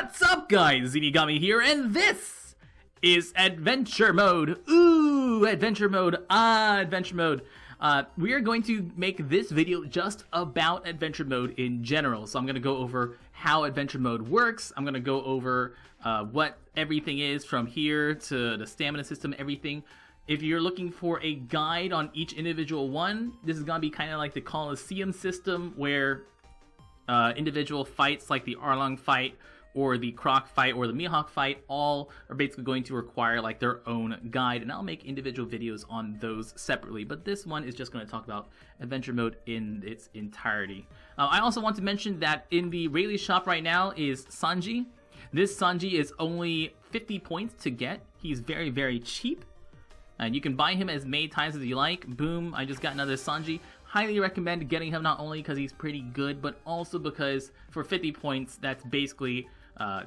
What's up, guys? Zeenigami here, and this is Adventure Mode. Ooh, Adventure Mode. Adventure Mode. We are going to make this video just about Adventure Mode in general. So I'm going to go over how Adventure Mode works. I'm going to go over what everything is from here to the stamina system, everything. If you're looking for a guide on each individual one, this is going to be kind of like the Coliseum system where individual fights like the Arlong fight or the Croc fight or the Mihawk fight all are basically going to require like their own guide, and I'll make individual videos on those separately, but this one is just going to talk about Adventure Mode in its entirety. I also want to mention that in the Rayleigh shop right now is Sanji. This Sanji is only 50 points to get. He's very, very cheap. And you can buy him as many times as you like. Boom, I just got another Sanji. Highly recommend getting him, not only because he's pretty good, but also because for 50 points, that's basically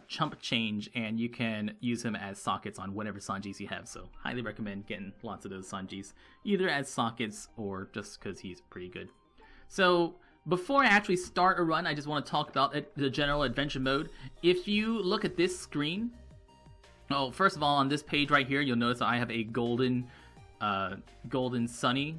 chump change, and you can use him as sockets on whatever Sanjis you have. So highly recommend getting lots of those Sanjis, either as sockets or just because he's pretty good. So before I actually start a run, I just want to talk about the general Adventure Mode. If you look at this screen, oh, first of all, on this page right here, you'll notice that I have a golden Sunny.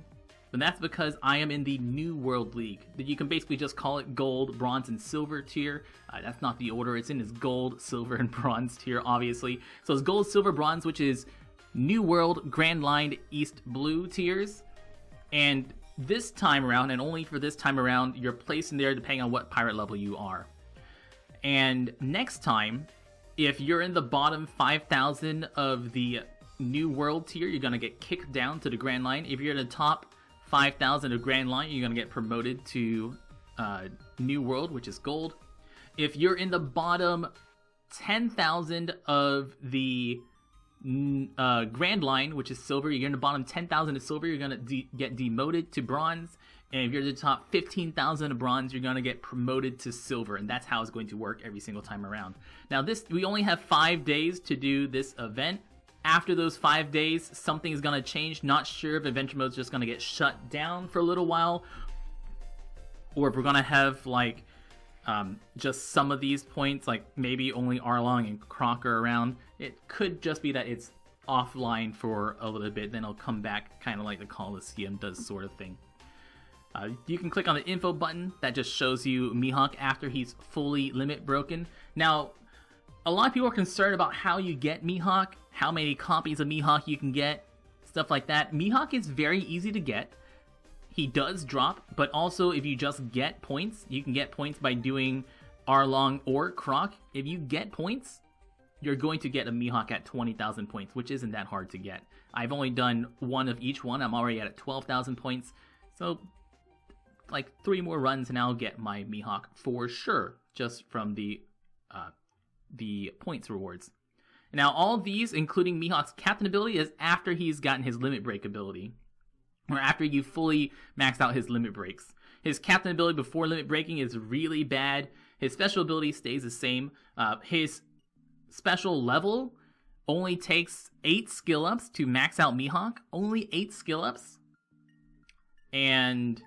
But that's because I am in the New World League. You can basically just call it Gold, Bronze, and Silver tier. That's not the order it's in. It's Gold, Silver, and Bronze tier, obviously. So it's Gold, Silver, Bronze, which is New World, Grand Line, East Blue tiers. And this time around, and only for this time around, you're placed in there depending on what pirate level you are. And next time, if you're in the bottom 5,000 of the New World tier, you're going to get kicked down to the Grand Line. If you're in the top 5,000 of Grand Line, you're going to get promoted to New World, which is Gold. If you're in the bottom 10,000 of the Grand Line, which is Silver, you're in the bottom 10,000 of Silver, you're going to get demoted to Bronze. And if you're in the top 15,000 of Bronze, you're going to get promoted to Silver. And that's how it's going to work every single time around. Now, we only have 5 days to do this event. After those 5 days, something is going to change. Not sure if Adventure Mode is just going to get shut down for a little while, or if we're going to have like just some of these points, like maybe only Arlong and Croc are around. It could just be that it's offline for a little bit, then it'll come back kind of like the Coliseum does, sort of thing. You can click on the info button. That just shows you Mihawk after he's fully limit broken. Now, a lot of people are concerned about how you get Mihawk, how many copies of Mihawk you can get, stuff like that. Mihawk is very easy to get. He does drop, but also if you just get points, you can get points by doing Arlong or Croc. If you get points, you're going to get a Mihawk at 20,000 points, which isn't that hard to get. I've only done one of each one. I'm already at 12,000 points. So, like 3 more runs and I'll get my Mihawk for sure, just from the points rewards. Now, all of these, including Mihawk's captain ability, is after he's gotten his limit break ability, or after you fully maxed out his limit breaks. His captain ability before limit breaking is really bad. His special ability stays the same. His special level only takes 8 skill ups to max out Mihawk. Only 8 skill ups. And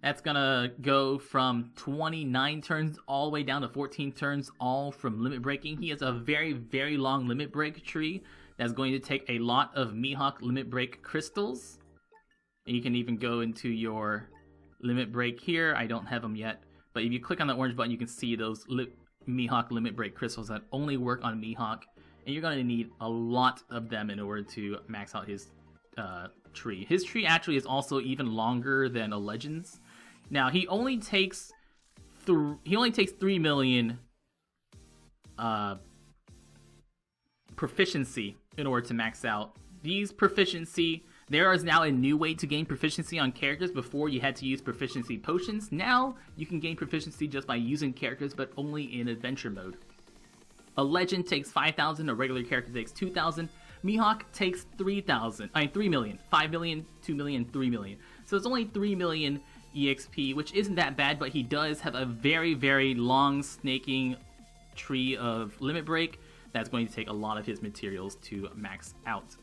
that's gonna go from 29 turns all the way down to 14 turns, all from limit breaking. He has a very, very long limit break tree that's going to take a lot of Mihawk limit break crystals. And you can even go into your limit break here. I don't have them yet, but if you click on the orange button, you can see those Mihawk limit break crystals that only work on Mihawk. And you're going to need a lot of them in order to max out his tree. His tree actually is also even longer than a Legends. Now, he only takes 3 million proficiency in order to max out. These proficiency, there is now a new way to gain proficiency on characters. Before, you had to use proficiency potions. Now, you can gain proficiency just by using characters, but only in Adventure Mode. A Legend takes 5,000, a regular character takes 2,000. Mihawk takes 3 million. 5 million, 2 million, 3 million. So it's only 3 million EXP, which isn't that bad, but he does have a very, very long snaking tree of limit break that's going to take a lot of his materials to max out.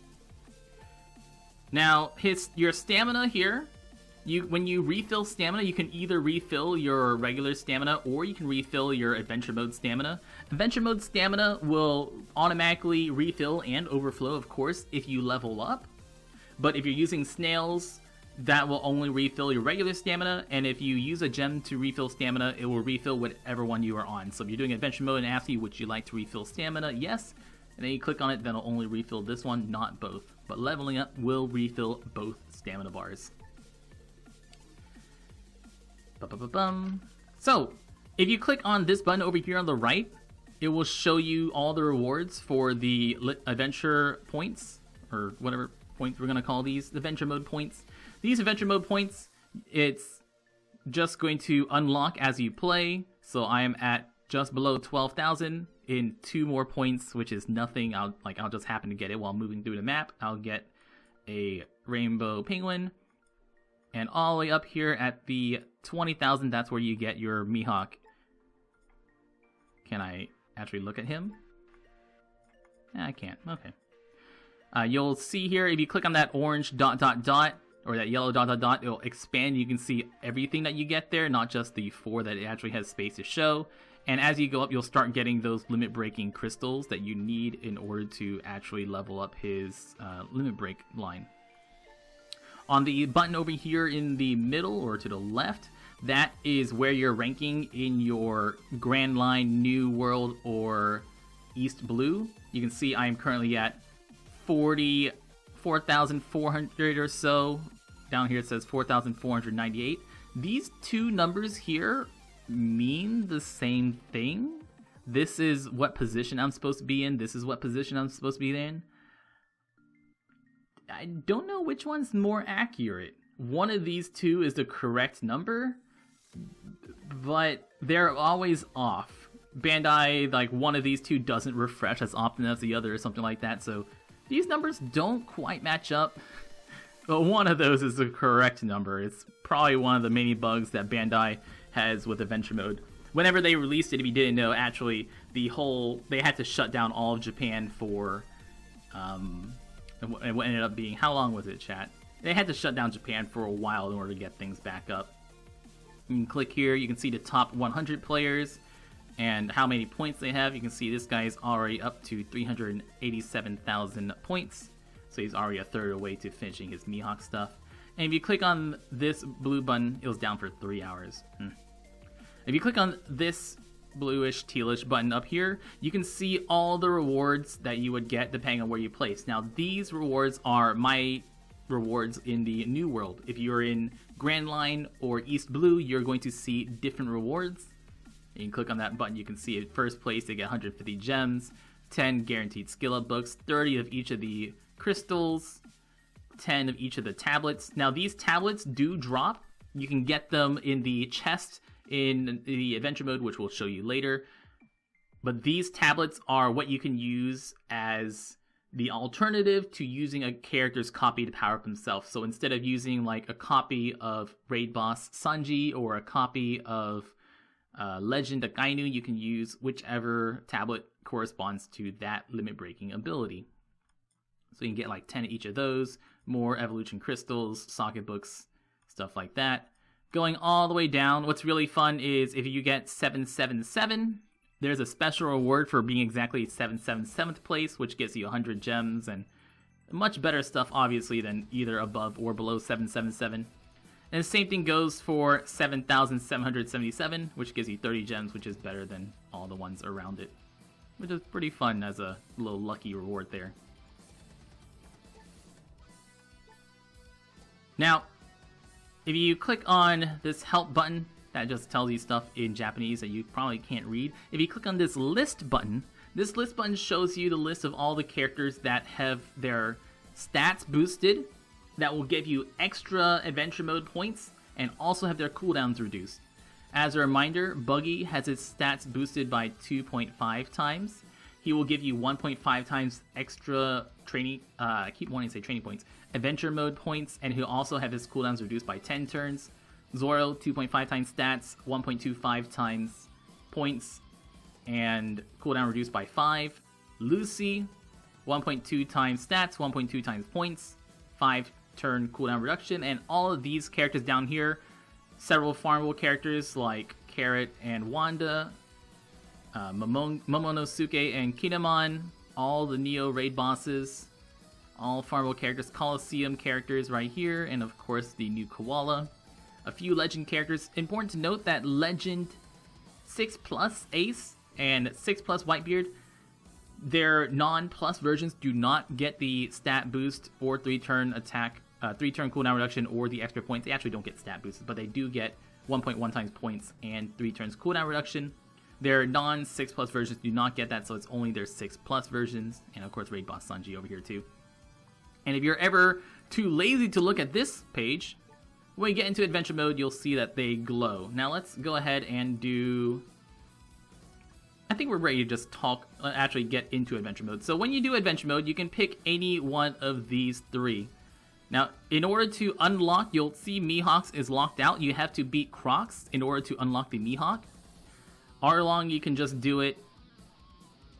Now, your stamina here When you refill stamina, you can either refill your regular stamina or you can refill your adventure mode stamina. Adventure mode stamina will automatically refill and overflow, of course, if you level up. But if you're using snails, that will only refill your regular stamina, and if you use a gem to refill stamina, it will refill whatever one you are on. So if you're doing adventure mode and asks you would you like to refill stamina, yes, and then you click on it, then it'll only refill this one, not both. But leveling up will refill both stamina bars. So, if you click on this button over here on the right, it will show you all the rewards for the adventure points, or whatever points we're going to call these, the adventure mode points. These adventure mode points, it's just going to unlock as you play. So I am at just below 12,000 in 2 more points, which is nothing. I'll just happen to get it while moving through the map. I'll get a rainbow penguin. And all the way up here at the 20,000, that's where you get your Mihawk. Can I actually look at him? I can't. Okay. You'll see here, if you click on that orange dot dot dot, or that yellow dot dot dot, it'll expand. You can see everything that you get there, not just the 4 that it actually has space to show. And as you go up, you'll start getting those limit-breaking crystals that you need in order to actually level up his limit break line. On the button over here in the middle, or to the left, that is where you're ranking in your Grand Line, New World, or East Blue. You can see I'm currently at 44,400 or so. Down here it says 4,498. These two numbers here mean the same thing. This is what position I'm supposed to be in. This is what position I'm supposed to be in. I don't know which one's more accurate. One of these two is the correct number, but they're always off. Bandai, like, one of these two doesn't refresh as often as the other or something like that, so these numbers don't quite match up. But one of those is the correct number. It's probably one of the many bugs that Bandai has with Adventure Mode. Whenever they released it, if you didn't know, actually, they had to shut down all of Japan for, what ended up being, how long was it, chat? They had to shut down Japan for a while in order to get things back up. You can click here, you can see the top 100 players and how many points they have. You can see this guy's already up to 387,000 points, so he's already a third away to finishing his Mihawk stuff. And if you click on this blue button, it was down for 3 hours. If you click on this bluish, tealish button up here, you can see all the rewards that you would get depending on where you place. Now, these rewards are my rewards in the New World. If you're in Grand Line or East Blue, you're going to see different rewards. You can click on that button, you can see at first place they get 150 gems, 10 guaranteed skill up books, 30 of each of the crystals, 10 of each of the tablets. Now, these tablets do drop. You can get them in the chest in the adventure mode, which we'll show you later. But these tablets are what you can use as the alternative to using a character's copy to power up himself. So instead of using like a copy of Raid Boss Sanji or a copy of Legend Akainu, you can use whichever tablet corresponds to that limit breaking ability. So you can get like 10 of each of those, more evolution crystals, socket books, stuff like that. Going all the way down, what's really fun is if you get 777, there's a special reward for being exactly 777th place, which gives you 100 gems and much better stuff, obviously, than either above or below 777. And the same thing goes for 7,777, which gives you 30 gems, which is better than all the ones around it, which is pretty fun as a little lucky reward there. Now, if you click on this help button, that just tells you stuff in Japanese that you probably can't read. If you click on this list button shows you the list of all the characters that have their stats boosted, that will give you extra adventure mode points, and also have their cooldowns reduced. As a reminder, Buggy has his stats boosted by 2.5 times. He will give you 1.5 times extra training, I keep wanting to say training points, adventure mode points, and he'll also have his cooldowns reduced by 10 turns. Zoro, 2.5 times stats, 1.25 times points, and cooldown reduced by 5. Lucy, 1.2 times stats, 1.2 times points, 5 turn cooldown reduction, and all of these characters down here, several farmable characters like Carrot and Wanda, Momonosuke and Kinemon, all the Neo raid bosses, all farmable characters, Colosseum characters right here, and of course the new Koala. A few legend characters. Important to note that legend 6+ Ace and 6+ Whitebeard, their non-plus versions do not get the stat boost or 3-turn attack, 3-turn cooldown reduction or the extra points. They actually don't get stat boosts, but they do get 1.1 times points and 3 turns cooldown reduction. Their non-6+ versions do not get that, so it's only their 6+ versions, and of course Raid Boss Sanji over here too. And if you're ever too lazy to look at this page, when you get into adventure mode, you'll see that they glow. Now let's go ahead and do... I think we're ready to just actually get into adventure mode. So when you do adventure mode, you can pick any one of these 3. Now, in order to unlock, you'll see Mihawk's is locked out. You have to beat Crocs in order to unlock the Mihawk. Arlong, you can just do it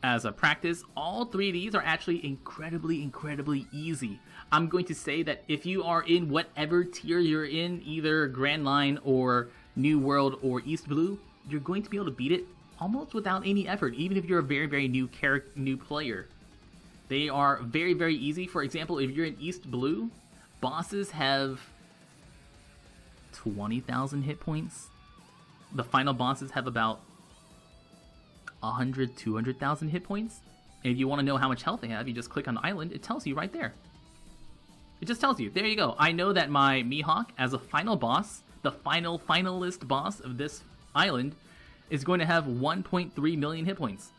as a practice. All 3 of these are actually incredibly easy. I'm going to say that if you are in whatever tier you're in, either Grand Line or New World or East Blue, you're going to be able to beat it almost without any effort, even if you're a very new player. They are very easy. For example, if you're in East Blue, bosses have 20,000 hit points. The final bosses have about 100, 200,000 hit points. And if you want to know how much health they have, you just click on the island. It tells you right there. It just tells you. There you go. I know that my Mihawk, as a final boss, the finalist boss of this island, is going to have 1.3 million hit points.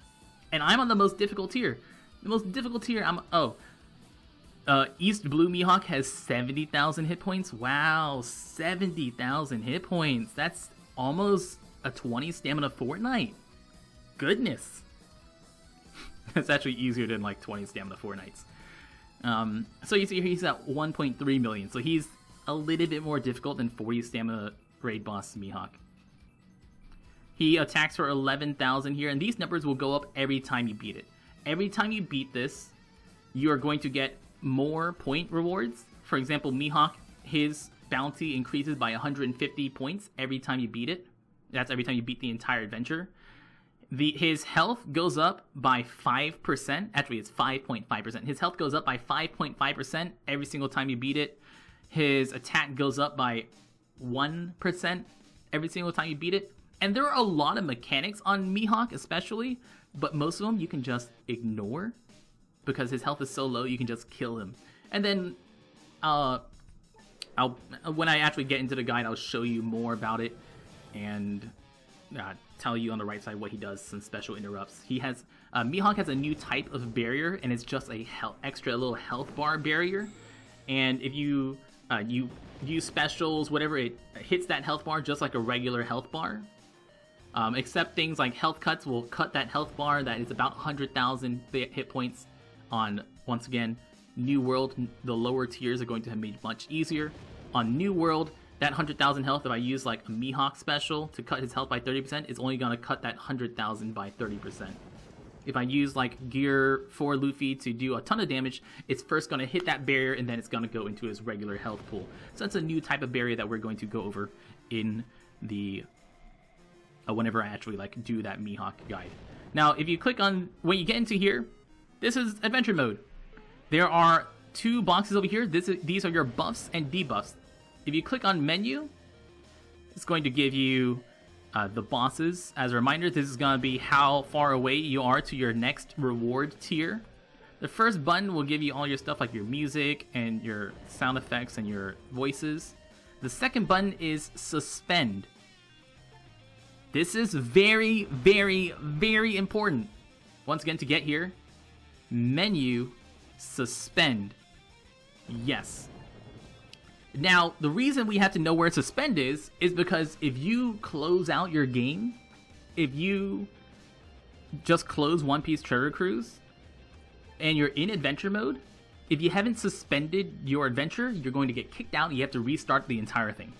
And I'm on the most difficult tier. The most difficult tier, East Blue Mihawk has 70,000 hit points. Wow, 70,000 hit points. That's almost a 20 stamina Fortnite. Goodness. That's actually easier than like 20 stamina Fortnites. So you see here he's at 1.3 million. So he's a little bit more difficult than 40 stamina raid boss Mihawk. He attacks for 11,000 here, and these numbers will go up every time you beat it. Every time you beat this, you are going to get more point rewards. For example, Mihawk, his bounty increases by 150 points every time you beat it. That's every time you beat the entire adventure. His health goes up by 5%. Actually, it's 5.5%. His health goes up by 5.5% every single time you beat it. His attack goes up by 1% every single time you beat it. And there are a lot of mechanics on Mihawk especially, but most of them you can just ignore because his health is so low you can just kill him. And then when I actually get into the guide, I'll show you more about it and tell you on the right side what he does, some special interrupts. He has Mihawk has a new type of barrier, and it's just a extra little health bar barrier. And if you use specials, whatever, it hits that health bar just like a regular health bar. Except things like health cuts will cut that health bar that is about 100,000 hit points on, once again, New World. The lower tiers are going to be much easier. On New World, that 100,000 health, if I use like a Mihawk special to cut his health by 30%, is only going to cut that 100,000 by 30%. If I use like gear for Luffy to do a ton of damage, it's first going to hit that barrier and then it's going to go into his regular health pool. So that's a new type of barrier that we're going to go over in the whenever I actually like do that Mihawk guide. Now, if you click on, when you get into here, this is adventure mode. There are 2 boxes over here. These are your buffs and debuffs. If you click on menu, it's going to give you the bosses. As a reminder, this is going to be how far away you are to your next reward tier. The first button will give you all your stuff like your music and your sound effects and your voices. The second button is suspend. This is very important. Once again, to get here, menu, suspend. Yes. Now, the reason we have to know where suspend is because if you close out your game, if you just close One Piece Treasure Cruise, and you're in adventure mode, if you haven't suspended your adventure, you're going to get kicked out and you have to restart the entire thing.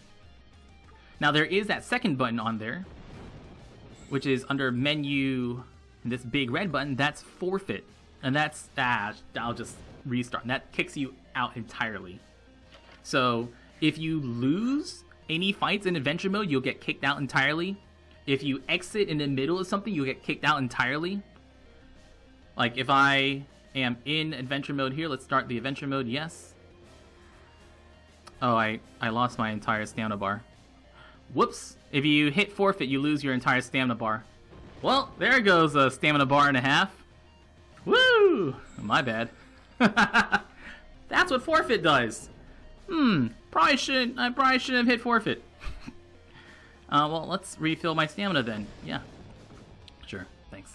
Now, there is that second button on there, which is under menu, this big red button, that's forfeit. And that's, I'll just restart. And that kicks you out entirely. So if you lose any fights in adventure mode, you'll get kicked out entirely. If you exit in the middle of something, you'll get kicked out entirely. Like if I am in adventure mode here, let's start the adventure mode, yes. Oh, I lost my entire stamina bar. Whoops. If you hit forfeit, you lose your entire stamina bar. Well, there goes a stamina bar and a half. Woo! My bad. That's what forfeit does. I probably shouldn't have hit forfeit. Well, let's refill my stamina then. Yeah. Sure, thanks.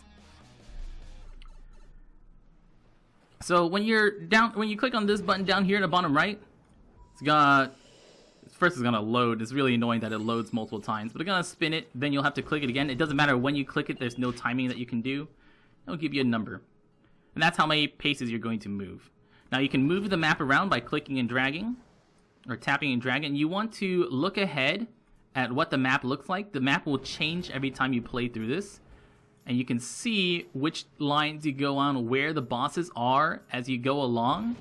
So when you click on this button down here in the bottom right, it's gonna load. It's really annoying that it loads multiple times, but it's gonna spin it, then you'll have to click it again. It doesn't matter when you click it, there's no timing that you can do. It'll give you a number. And that's how many paces you're going to move. Now you can move the map around by clicking and dragging, or tapping and dragging. You want to look ahead at what the map looks like. The map will change every time you play through this. And you can see which lines you go on, where the bosses are as you go along.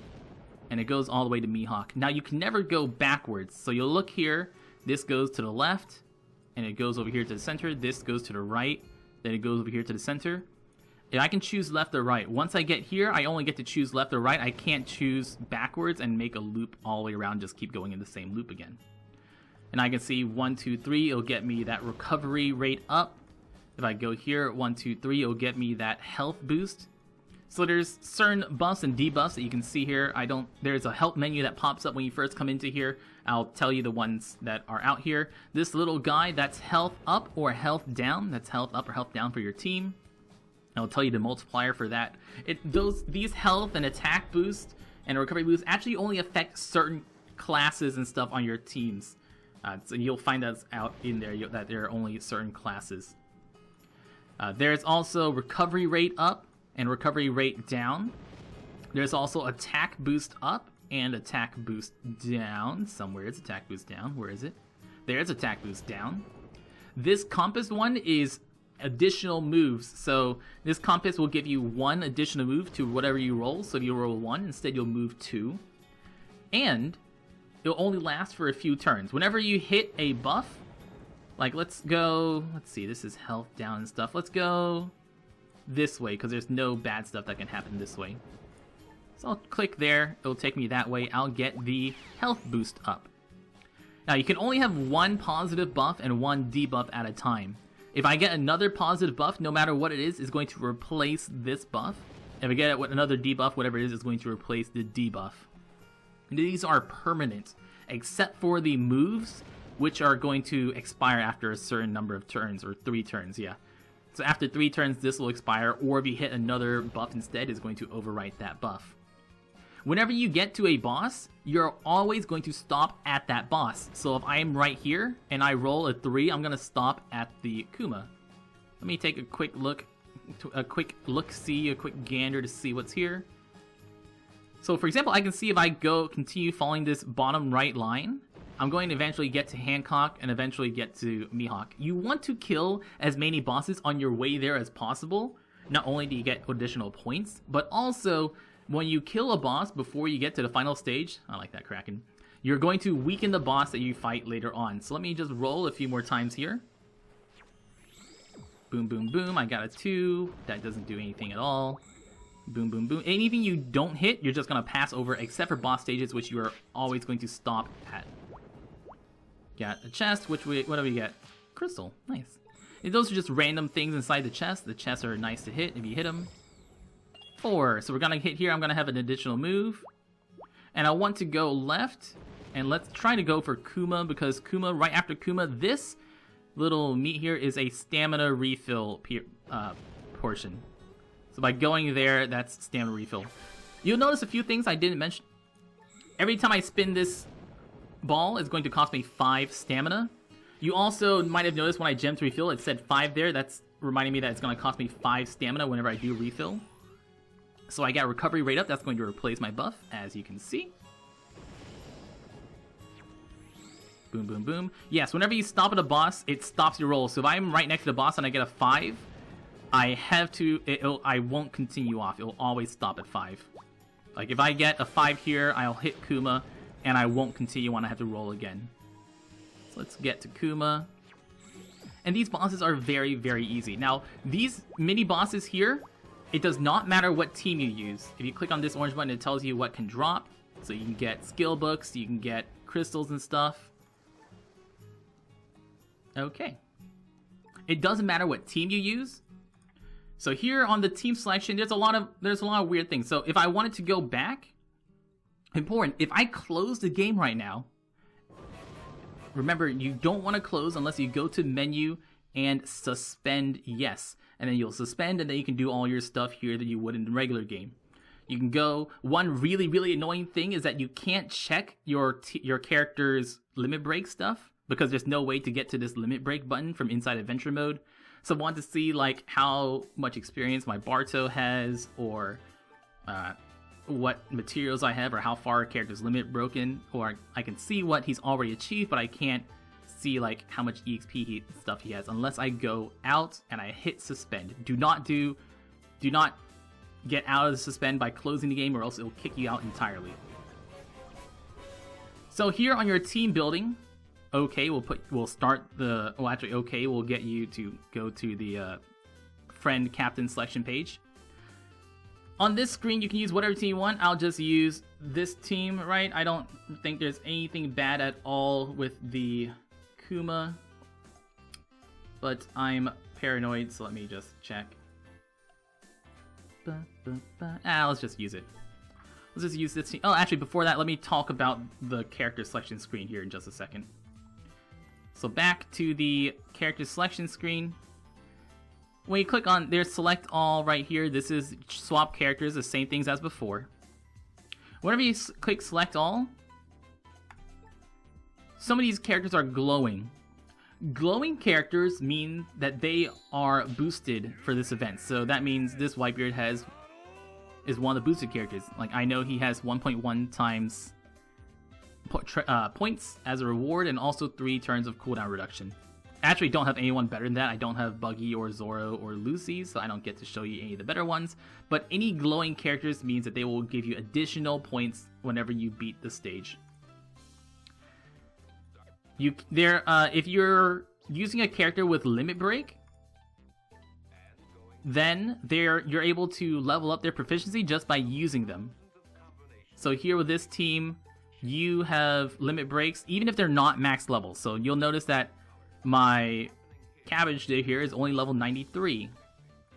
And it goes all the way to Mihawk. Now you can never go backwards. So you'll look here, this goes to the left, and it goes over here to the center. This goes to the right, then it goes over here to the center. And I can choose left or right. Once I get here, I only get to choose left or right. I can't choose backwards and make a loop all the way around, just keep going in the same loop again. And I can see 1, 2, 3, it'll get me that recovery rate up. If I go here, 1, 2, 3, it'll get me that health boost. So there's certain buffs and debuffs that you can see here. There's a help menu that pops up when you first come into here. I'll tell you the ones that are out here. This little guy, that's health up or health down. That's health up or health down for your team. I'll tell you the multiplier for that. These health and attack boosts and recovery boosts actually only affect certain classes and stuff on your teams. So you'll find that out in there, that there are only certain classes. There's also recovery rate up and recovery rate down. There's also attack boost up and attack boost down. Somewhere it's attack boost down. Where is it? There's attack boost down. This compass one is additional moves. So this compass will give you 1 additional move to whatever you roll. So if you roll 1, instead you'll move 2. And it'll only last for a few turns. Whenever you hit a buff, like let's see, this is health down and stuff. Let's go this way, because there's no bad stuff that can happen this way. So I'll click there, it'll take me that way. I'll get the health boost up. Now you can only have 1 positive buff and 1 debuff at a time. If I get another positive buff, no matter what it is going to replace this buff. If I get another debuff, whatever it is going to replace the debuff. These are permanent, except for the moves, which are going to expire after a certain number of turns, or 3 turns, yeah. So after 3 turns, this will expire, or if you hit another buff instead, it's going to overwrite that buff. Whenever you get to a boss, you're always going to stop at that boss. So if I'm right here, and I roll a 3, I'm going to stop at the Kuma. Let me take a quick look-see, a quick gander to see what's here. So for example, I can see if I continue following this bottom right line, I'm going to eventually get to Hancock and eventually get to Mihawk. You want to kill as many bosses on your way there as possible. Not only do you get additional points, but also when you kill a boss before you get to the final stage, I like that Kraken, you're going to weaken the boss that you fight later on. So let me just roll a few more times here. Boom, boom, boom, I got a 2. That doesn't do anything at all. Boom, boom, boom. Anything you don't hit, you're just going to pass over, except for boss stages, which you are always going to stop at. Got a chest, what do we get? Crystal, nice. And those are just random things inside the chest. The chests are nice to hit if you hit them. 4, so we're going to hit here, I'm going to have an additional move. And I want to go left, and let's try to go for Kuma, because Kuma, right after Kuma, this little meat here is a stamina refill portion. So by going there, that's stamina refill. You'll notice a few things I didn't mention. Every time I spin this ball, it's going to cost me 5 stamina. You also might have noticed when I gemmed to refill, it said 5 there. That's reminding me that it's going to cost me 5 stamina whenever I do refill. So I got recovery rate up. That's going to replace my buff, as you can see. Boom, boom, boom. Yes, whenever you stop at a boss, it stops your roll. So if I'm right next to the boss and I get a 5, I won't continue off. It'll always stop at 5. Like if I get a 5 here, I'll hit Kuma. and I won't continue when I have to roll again. So let's get to Kuma. And these bosses are very, very easy. Now, these mini bosses here, it does not matter what team you use. If you click on this orange button, it tells you what can drop. So you can get skill books, you can get crystals and stuff. Okay. It doesn't matter what team you use. So here on the team selection, there's a lot of weird things. So if I wanted to go back, important, if I close the game right now, remember, you don't want to close unless you go to menu and suspend yes. And then you'll suspend, and then you can do all your stuff here that you would in the regular game. You can go, one really, really annoying thing is that you can't check your character's limit break stuff, because there's no way to get to this limit break button from inside adventure mode. So I want to see like how much experience my Barto has, or what materials I have, or how far a character's limit broken, or I can see what he's already achieved, but I can't see like how much EXP stuff he has unless I go out and I hit suspend. Do not get out of the suspend by closing the game, or else it will kick you out entirely. So here on your team building, okay, we'll start the, well actually okay, we'll get you to go to the friend captain selection page. On this screen, you can use whatever team you want. I'll just use this team, right? I don't think there's anything bad at all with the Kuma, but I'm paranoid, so let me just check. Let's just use it. Let's just use this team. Oh, actually, before that, let me talk about the character selection screen here in just a second. So back to the character selection screen. When you click on there's select all right here, this is swap characters, the same things as before. Whenever you click select all, some of these characters are glowing. Glowing characters mean that they are boosted for this event. So that means this Whitebeard is one of the boosted characters. Like, I know he has 1.1 times points as a reward, and also 3 turns of cooldown reduction. I actually don't have anyone better than that. I don't have Buggy or Zoro or Lucy, so I don't get to show you any of the better ones. But any glowing characters means that they will give you additional points whenever you beat the stage. If you're using a character with limit break, then you're able to level up their proficiency just by using them. So here with this team, you have limit breaks even if they're not max level. So you'll notice that my Cabbage Day here is only level 93.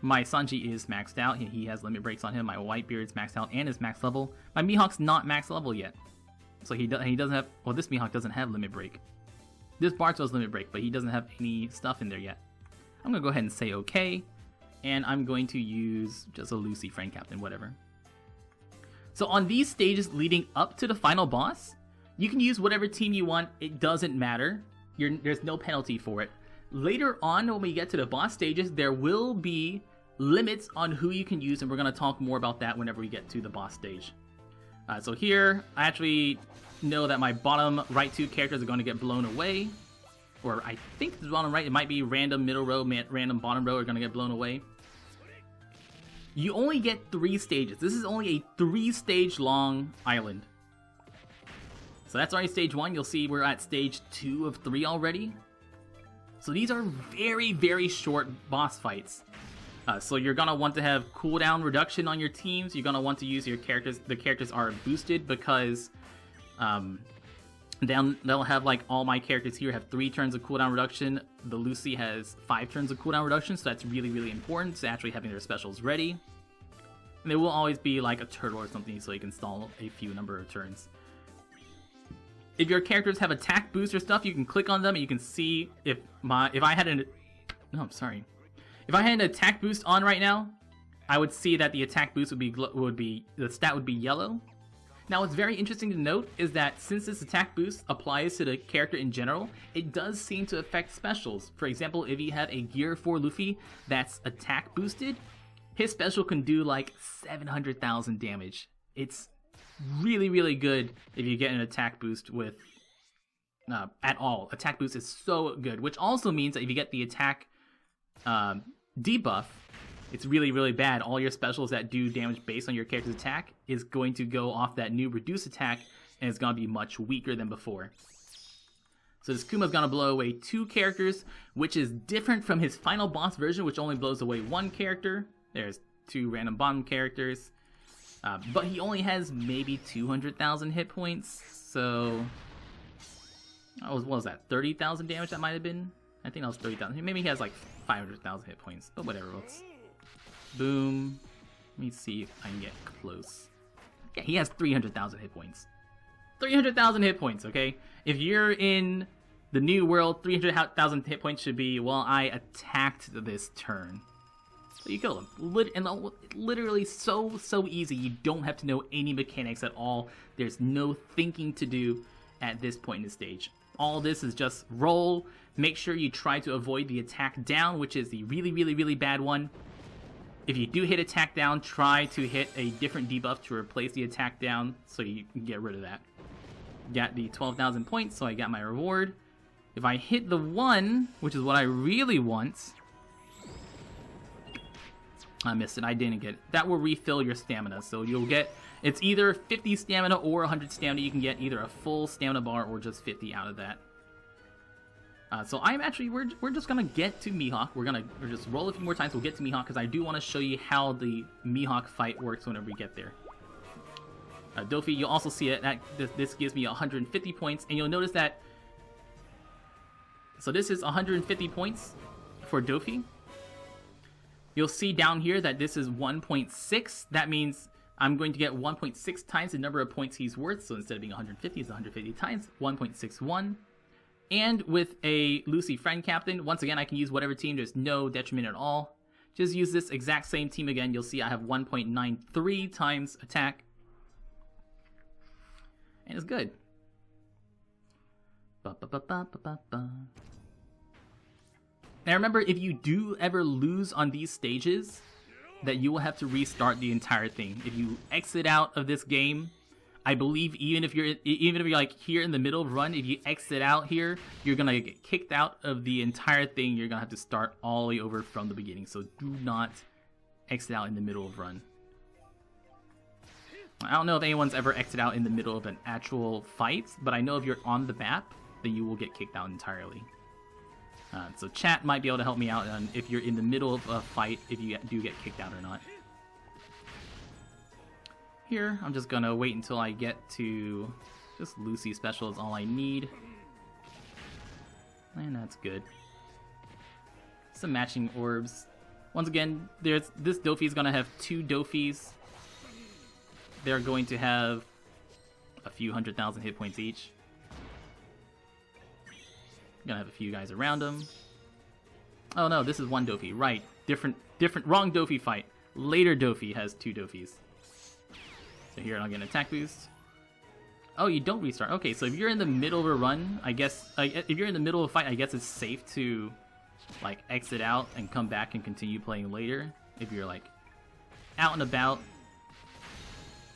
My Sanji is maxed out. He has limit breaks on him. My Whitebeard's maxed out and is max level. My Mihawk's not max level yet. So he doesn't have, well, this Mihawk doesn't have limit break. This Barto's limit break, but he doesn't have any stuff in there yet. I'm going to go ahead and say okay. And I'm going to use just a Lucy friend captain, whatever. So on these stages leading up to the final boss, you can use whatever team you want. It doesn't matter. There's no penalty for it. Later on, when we get to the boss stages, there will be limits on who you can use, and we're going to talk more about that whenever we get to the boss stage. So here, I actually know that my bottom right 2 characters are going to get blown away. Or I think the bottom right, it might be random middle row, random bottom row are going to get blown away. You only get 3 stages. This is only a 3-stage long island. So that's already stage 1. You'll see we're at stage 2 of 3 already. So these are very, very short boss fights. So you're going to want to have cooldown reduction on your teams. You're going to want to use your characters. The characters are boosted because they'll have, like, all my characters here have 3 turns of cooldown reduction. The Lucy has 5 turns of cooldown reduction, so that's really, really important to actually having their specials ready. And there will always be like a turtle or something so you can stall a few number of turns. If your characters have attack boost or stuff, you can click on them and you can see if I had an attack boost on right now, I would see that the attack boost the stat would be yellow. Now, what's very interesting to note is that since this attack boost applies to the character in general, it does seem to affect specials. For example, if you have a Gear 4 Luffy that's attack boosted, his special can do like 700,000 damage. It's really, really good if you get an attack boost with at all. Attack boost is so good, which also means that if you get the attack debuff, it's really, really bad. All your specials that do damage based on your character's attack is going to go off that new reduce attack, and it's gonna be much weaker than before. So this Kuma's gonna blow away 2 characters, which is different from his final boss version, which only blows away 1 character. There's 2 random bomb characters. But he only has maybe 200,000 hit points, so... what was that, 30,000 damage that might have been? I think that was 30,000. Maybe he has like 500,000 hit points, but whatever. Let's... Boom. Let me see if I can get close. Yeah, he has 300,000 hit points. 300,000 hit points, okay? If you're in the new world, 300,000 hit points should be, well, I attacked this turn. So you kill him. Literally so easy. You don't have to know any mechanics at all. There's no thinking to do at this point in the stage. All this is just roll. Make sure you try to avoid the attack down, which is the really bad one. If you do hit attack down, try to hit a different debuff to replace the attack down so you can get rid of that. Got the 12,000 points, so I got my reward. If I hit the 1, which is what I really want... I missed it. I didn't get it. That will refill your stamina. So you'll get... It's either 50 stamina or 100 stamina. You can get either a full stamina bar or just 50 out of that. So I'm actually... We're just going to get to Mihawk. We're just roll a few more times. We'll get to Mihawk because I do want to show you how the Mihawk fight works whenever we get there. Dofi, you'll also see it. This gives me 150 points. And you'll notice that... So this is 150 points for Dofi. You'll see down here that this is 1.6. That means I'm going to get 1.6 times the number of points he's worth. So instead of being 150, it's 150 times 1.61. And with a Lucy friend captain, once again, I can use whatever team. There's no detriment at all. Just use this exact same team again. You'll see I have 1.93 times attack. And it's good. Now remember, if you do ever lose on these stages, that you will have to restart the entire thing. If you exit out of this game, I believe even if you're like here in the middle of run, if you exit out here, you're gonna get kicked out of the entire thing. You're gonna have to start all the way over from the beginning. So do not exit out in the middle of run. I don't know if anyone's ever exited out in the middle of an actual fight, but I know if you're on the map, then you will get kicked out entirely. So chat might be able to help me out on if you're in the middle of a fight, if you do get kicked out or not. Here, I'm just gonna wait until I get to just Lucy special is all I need. And that's good. Some matching orbs. Once again, this Dofi is gonna have 2 Dofis. They're going to have a few 100,000 hit points each. Gonna have a few guys around him. Oh no, this is 1 Dofi. Right. Different, wrong Dofi fight. Later Dofi has 2 Dofis. So here I'll get an attack boost. Oh, you don't restart. Okay, so if you're in the middle of a run, I guess, if you're in the middle of a fight, I guess it's safe to, like, exit out and come back and continue playing later. If you're, like, out and about.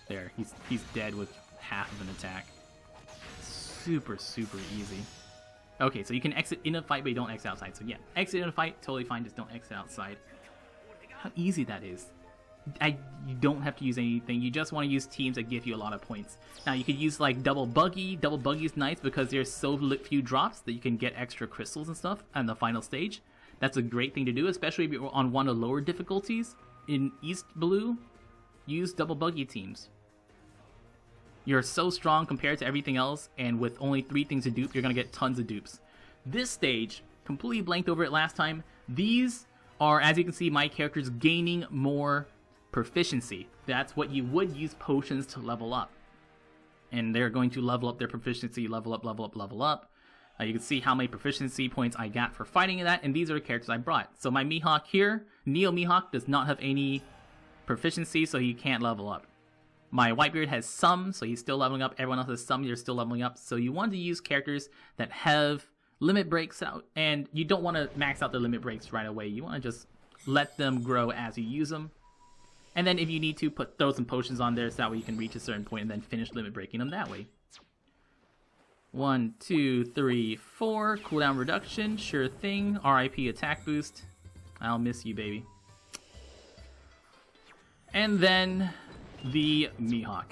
There, he's dead with half of an attack. Super easy. Okay, so you can exit in a fight, but you don't exit outside. So yeah, exit in a fight, totally fine, just don't exit outside. How easy that is. You don't have to use anything, you just want to use teams that give you a lot of points. Now you could use like Double Buggy. Double Buggy is nice because there's so few drops that you can get extra crystals and stuff on the final stage. That's a great thing to do, especially if you're on one of the lower difficulties. In East Blue, use Double Buggy teams. You're so strong compared to everything else, and with only 3 things to dupe, you're going to get tons of dupes. This stage, completely blanked over it last time, these are, as you can see, my characters gaining more proficiency. That's what you would use potions to level up. And they're going to level up their proficiency, level up. You can see how many proficiency points I got for fighting that, and these are the characters I brought. So my Mihawk here, Neo Mihawk, does not have any proficiency, so he can't level up. My Whitebeard has some, so he's still leveling up. Everyone else has some, you're still leveling up. So you want to use characters that have limit breaks out, and you don't want to max out the limit breaks right away. You want to just let them grow as you use them. And then if you need to, throw some potions on there so that way you can reach a certain point and then finish limit breaking them that way. 1, 2, 3, 4. Cooldown reduction, sure thing. RIP attack boost. I'll miss you, baby. And then the Mihawk.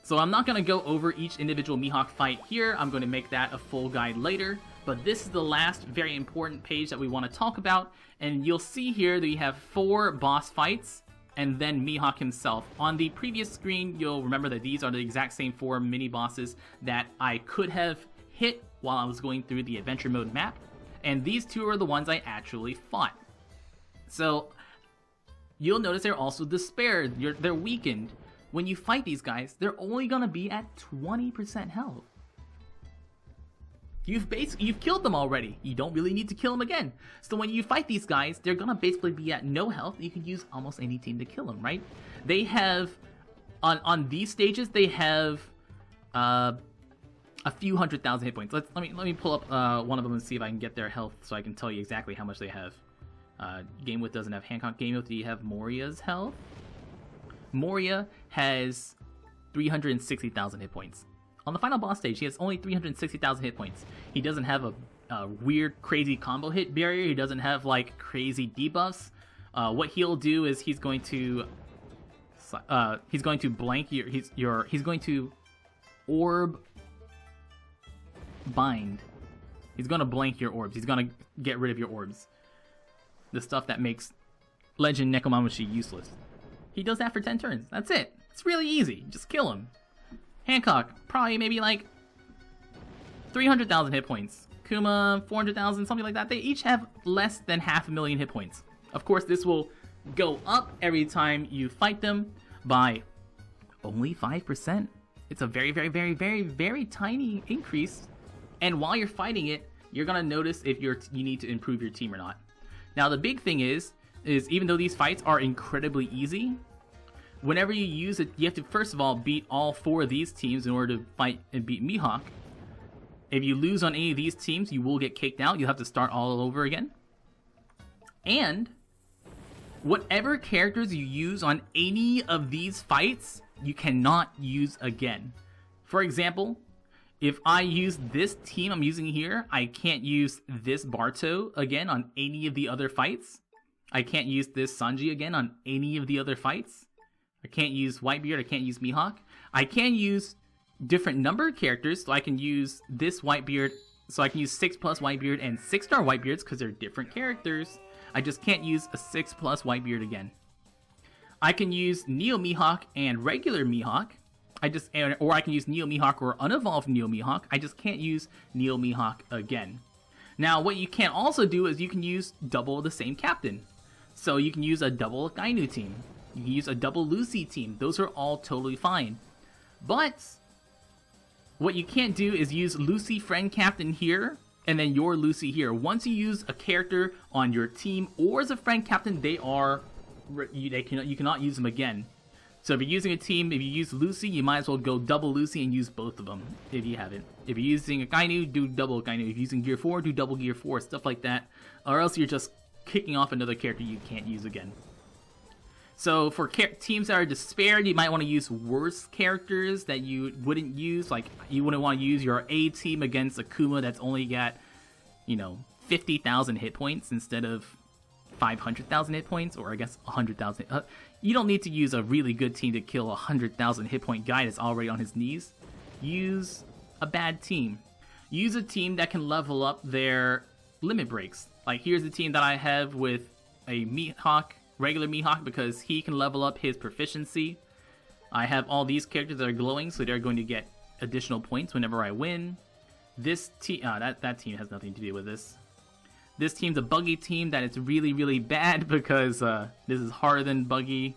So So I'm not going to go over each individual Mihawk fight here. I'm going to make that a full guide later. But this is the last very important page that we want to talk about. And you'll see here that we have 4 boss fights and then Mihawk himself. On the previous screen, you'll remember that these are the exact same 4 mini bosses that I could have hit while I was going through the adventure mode map. And these 2 are the ones I actually fought. So you'll notice they're also despaired. They're weakened. When you fight these guys, they're only gonna be at 20% health. You've killed them already. You don't really need to kill them again. So when you fight these guys, they're gonna basically be at no health. You can use almost any team to kill them, right? They have, on these stages, they have a few 100,000 hit points. Let me pull up one of them and see if I can get their health so I can tell you exactly how much they have. Game With doesn't have Hancock. Game With, do you have Moria's health? Moria has 360,000 hit points. On the final boss stage, he has only 360,000 hit points. He doesn't have a weird, crazy combo hit barrier. He doesn't have like crazy debuffs. What he'll do is he's going to blank he's going to orb bind. He's going to blank your orbs. He's going to get rid of your orbs. The stuff that makes Legend Nekomamushi useless. He does that for 10 turns. That's it. It's really easy. Just kill him. Hancock, probably maybe like 300,000 hit points. Kuma, 400,000, something like that. They each have less than 500,000 hit points. Of course, this will go up every time you fight them by only 5%. It's a very, very, very, very, very tiny increase. And while you're fighting it, you're going to notice if you need to improve your team or not. Now, the big thing is even though these fights are incredibly easy, whenever you use it, you have to first of all beat all 4 of these teams in order to fight and beat Mihawk. If you lose on any of these teams, you will get kicked out. You'll have to start all over again. And whatever characters you use on any of these fights, you cannot use again. For example, if I use this team I'm using here, I can't use this Barto again on any of the other fights. I can't use this Sanji again on any of the other fights. I can't use Whitebeard, I can't use Mihawk. I can use different number characters, so I can use this Whitebeard, so I can use 6+ Whitebeard and 6-star Whitebeards because they're different characters. I just can't use a 6+ Whitebeard again. I can use Neo Mihawk and regular Mihawk. Or I can use Neo Mihawk or unevolved Neo Mihawk. I just can't use Neo Mihawk again. Now, what you can also do is you can use double the same captain. So you can use a double Kainu team. You can use a double Lucy team. Those are all totally fine. But what you can't do is use Lucy friend captain here and then your Lucy here. Once you use a character on your team or as a friend captain, you cannot use them again. So if you're using a team, if you use Lucy, you might as well go double Lucy and use both of them if you haven't. If you're using a Kainu, do double Kainu. If you're using Gear 4, do double Gear 4, stuff like that. Or else you're just kicking off another character you can't use again. So for teams that are despaired, you might want to use worse characters that you wouldn't use. Like, you wouldn't want to use your A team against Akuma that's only got, 50,000 hit points instead of 500,000 hit points, or I guess 100,000. You don't need to use a really good team to kill a 100,000 hit point guy that's already on his knees. Use a bad team. Use a team that can level up their limit breaks. Like, here's the team that I have with a Mihawk, regular Mihawk, because he can level up his proficiency. I have all these characters that are glowing, so they're going to get additional points whenever I win. This team, that team has nothing to do with this. This team's a Buggy team that is really, really bad because this is harder than Buggy's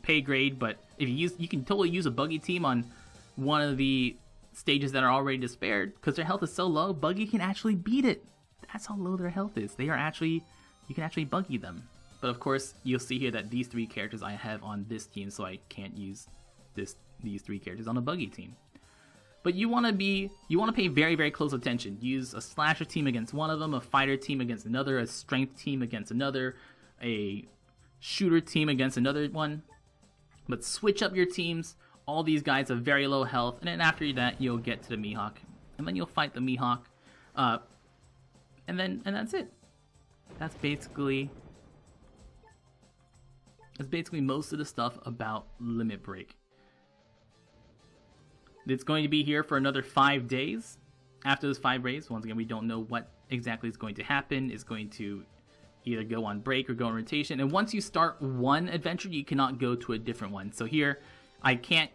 pay grade. But if you can totally use a Buggy team on one of the stages that are already despaired because their health is so low. Buggy can actually beat it. That's how low their health is. You can actually Buggy them. But of course, you'll see here that these 3 characters I have on this team, so I can't use these 3 characters on a Buggy team. But you want to pay very, very close attention. Use a slasher team against one of them, a fighter team against another, a strength team against another, a shooter team against another one. But switch up your teams. All these guys have very low health, and then after that, you'll get to the Mihawk, and then you'll fight the Mihawk, and that's it. That's basically most of the stuff about Limit Break. It's going to be here for another 5 days. After those 5 days, once again, we don't know what exactly is going to happen. It's going to either go on break or go on rotation. And once you start one adventure, you cannot go to a different one. So here, I can't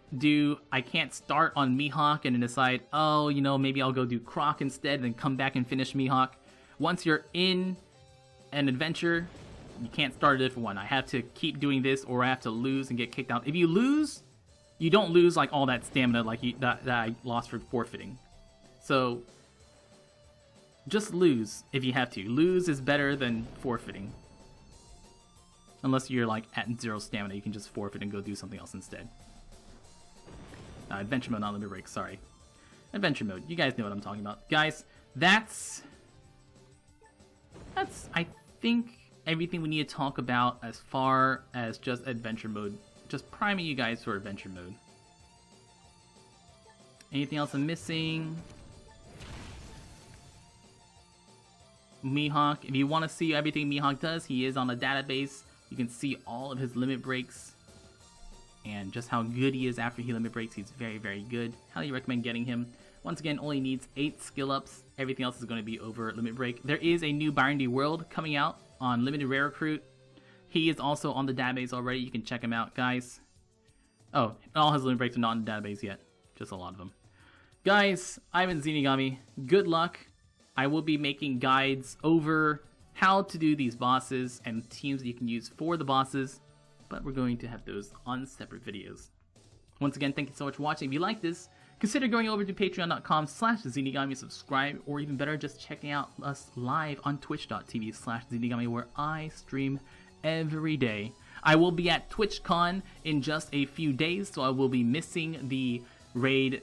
start on Mihawk and then decide, oh, you know, maybe I'll go do Croc instead and then come back and finish Mihawk. Once you're in an adventure, you can't start a different one. I have to keep doing this or I have to lose and get kicked out. If you lose, you don't lose like all that stamina like that I lost for forfeiting. So just lose if you have to. Lose is better than forfeiting. Unless you're like at 0 stamina, you can just forfeit and go do something else instead. Adventure mode, not limit break, sorry. Adventure mode, you guys know what I'm talking about. Guys, that's I think everything we need to talk about as far as just adventure mode. Just priming you guys for adventure mode. Anything else I'm missing? Mihawk, if you want to see everything Mihawk does, he is on the database. You can see all of his limit breaks and just how good he is after he limit breaks. He's very, very good. Highly recommend getting him. Once again, only needs 8 skill ups. Everything else is going to be over limit break. There is a new Binary World coming out on Limited Rare Recruit. He is also on the database already. You can check him out, guys. Oh, all his limit breaks are not in the database yet. Just a lot of them. Guys, I've been Zeenigami. Good luck. I will be making guides over how to do these bosses and teams that you can use for the bosses, but we're going to have those on separate videos. Once again, thank you so much for watching. If you like this, consider going over to patreon.com/Zeenigami, subscribe, or even better, just checking out us live on twitch.tv/Zeenigami, where I stream every day. I will be at TwitchCon in just a few days, so I will be missing the raid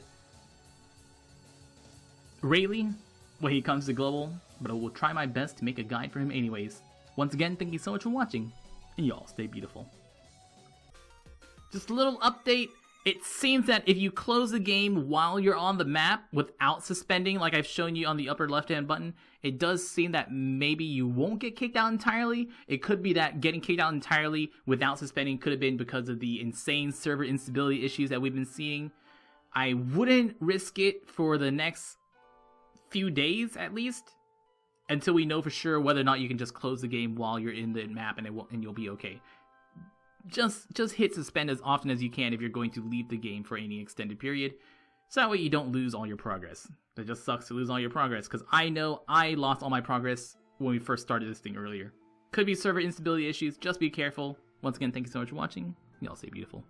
Rayleigh when he comes to Global, but I will try my best to make a guide for him anyways. Once again, thank you so much for watching, and y'all stay beautiful. Just a little update. It seems that if you close the game while you're on the map without suspending, like I've shown you on the upper left-hand button, it does seem that maybe you won't get kicked out entirely. It could be that getting kicked out entirely without suspending could have been because of the insane server instability issues that we've been seeing. I wouldn't risk it for the next few days at least, until we know for sure whether or not you can just close the game while you're in the map and you'll be okay. Just hit suspend as often as you can if you're going to leave the game for any extended period, so that way you don't lose all your progress. It just sucks to lose all your progress, because I know I lost all my progress when we first started this thing earlier. Could be server instability issues, just be careful. Once again, thank you so much for watching. Y'all stay beautiful.